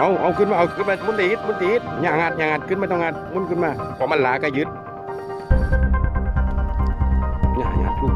เอาขึ้นมามุนตีดอย่างัดขึ้นไม่ต้องงัดมุนขึ้นมาพอมันหลาก็ยึดอย่างัดลูก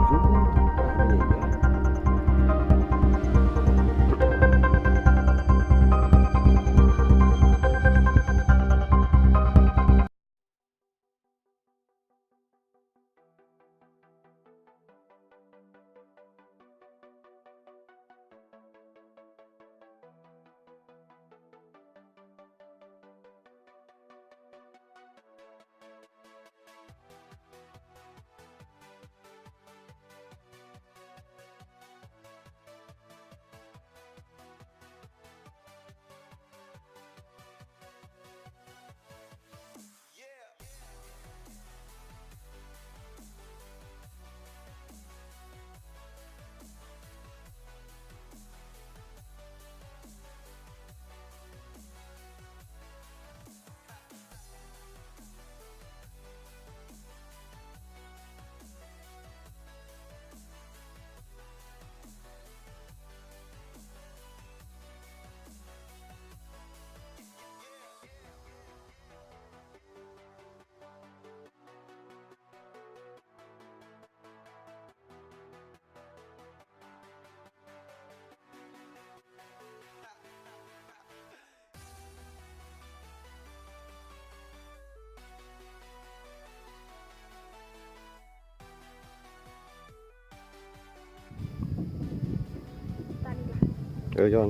ย้อน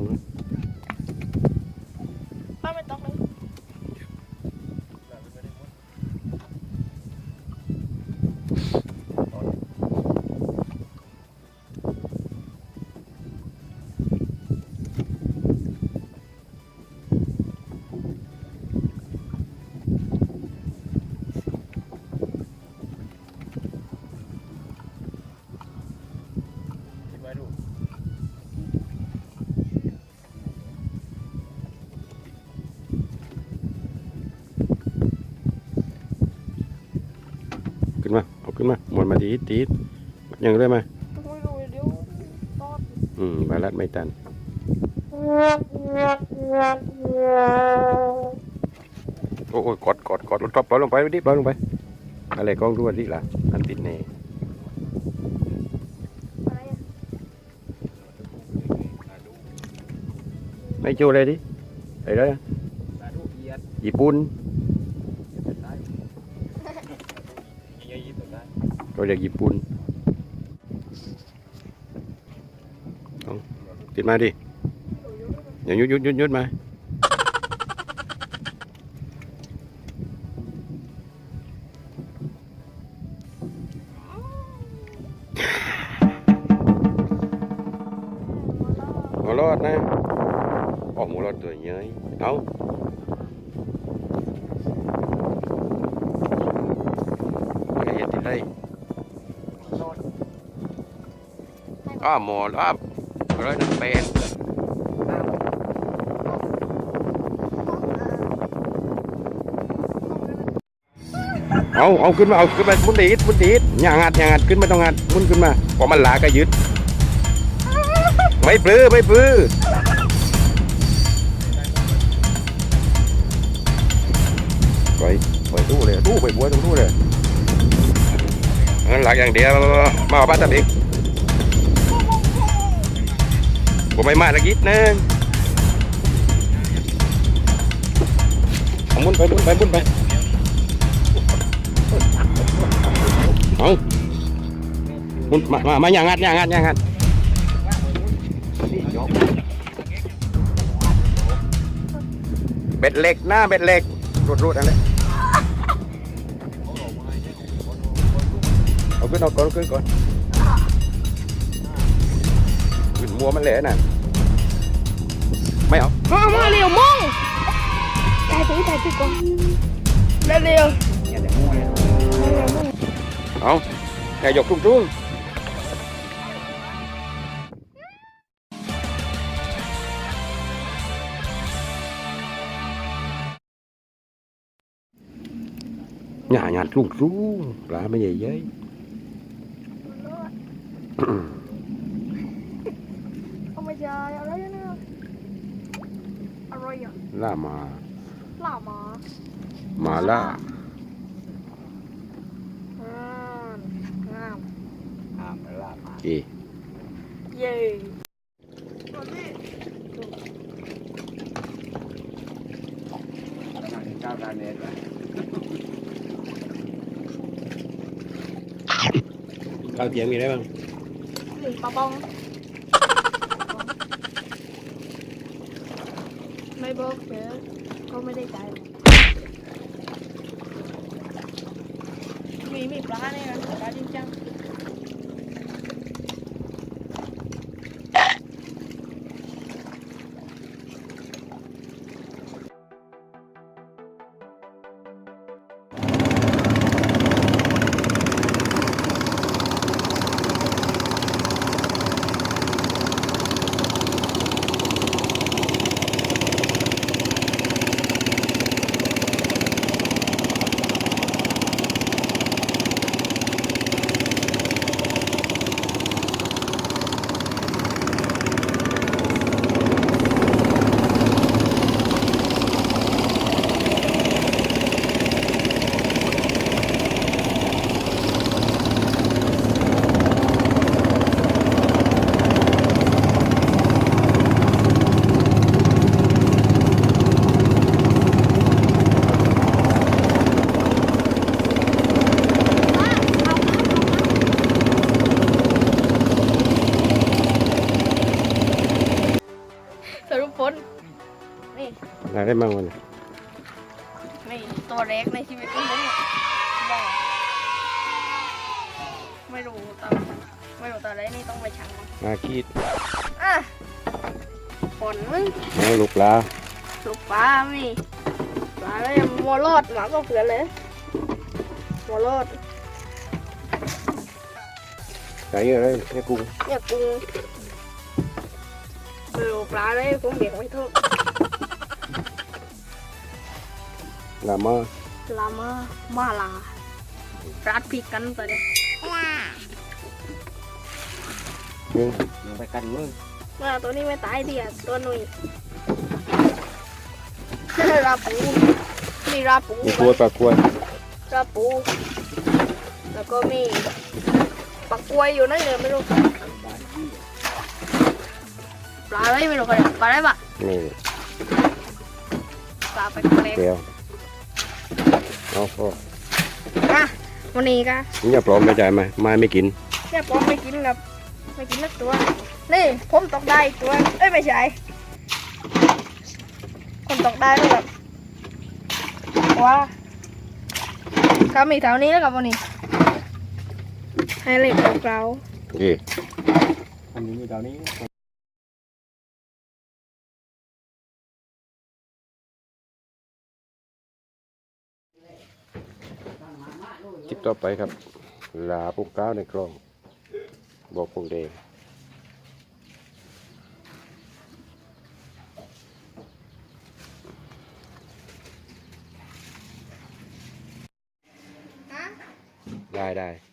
ป้าไม่ต้องเลยขึ้นมาหมดมาตีดยังได้ไหมไม่รู้เดี๋ยวตอดบาลัดไม่ตันโอ้กดรถปล่อยลงไปดิปล่อยลงไปอะไรกล้องดูดิล่ะอันติดเน่ไม่โจเลยดิไอ้เลยญี่ปุ่นเราเรียกญี่ปุ่นติดมาดิอย่ายุดมาหมูรอดนะออกหมูรอดตัวเยอะเอาไม่เห็นติดเลยหมดร้อย1เป็นเอาขึ้นมามุนตีดอย่างัดขึ้นไม่ต้องงัดมุนขึ้นมาพอมันหลาก็ยึดไม่ปลื้อปล่อยตู้เลยตู้ไปบัวตรงตู้เลยหลักอย่างเดียวมาบ้านตัดอีกผมไม่มาละกิดนึงมุนไปเอามุนมาอย่างงัดเบ็ดเหล็กหน้าเบ็ดเหล็กรูดอะไรเอาขึ้นก่อนขึ้นมัวมันเละน่ะไม่เอามาเร็วมั่งถ่ายตีก่อนเร็วเอาแกยกทุ่งหยาดทุ่งปลาไม่ใหญ่เย้ยเอามาจ่ายอะไรนะอะไร อะไรอ่ะ ล่ามา ล่ามา มาล่า อ่างาม มาลามา อี เย่ ทางเจ้าการเน็ต ข้าวเตียงมีอะไรบ้าง หนึ่งปลาบองไม่บอกเดี๋ยวก็ไม่ได้ใจายมีปลาเนี่ยนะปลาจริงจังสรุปผลนี่ อะไรได้บ้างวันนี้ นี่ตัวเล็กในชีวิตของผมเนี่ยบอกไม่รู้ตอนแรกนี่ต้องไปชั่งมัน มากีด อ่ะผลมึง น้องลูกปลา ลูกปลามีปลาแล้วยังมัวรอดหมาก็เผือนเลยมัวรอด ใส่อะไรให้กุ้ง เนี่ยกุ้งไม่รู้ปลาเลยผมเด็กไม่ถูก ลามา ลามาลารัดพริกกันตอนนี้ เรื่อง ลงไปกันมึง ว่าตัวนี้ไม่ตายดีอ่ะตัวหนุ่ยราปูมีราปู มีกล้วยปลากล้วย ราปู แล้วก็มีปักกล้วยอยู่นั่นเลยไม่รู้ปลาอะไรไม่รู้กันปลาอะไรปะ นี่ ปลาไปเล็ก แก้วเอาพ่อ อ่ะวันนี้ก็ นี่อย่าปลอมไปจ่ายไหมไม่กิน แค่ผมไม่กินครับไม่กินนักตัวนี่ผมตกได้อีกตัวเอ้ยไม่ใช่คนตกได้แล้วแบบว้าก็มีแถวนี้แล้วกับวันนี้ให้เล็กของเรา อี อันนี้อยู่ตอนนี้ คลิปต่อไปครับ ลาปุกก้าวในกล้องบอกพงแดง ฮะ ได้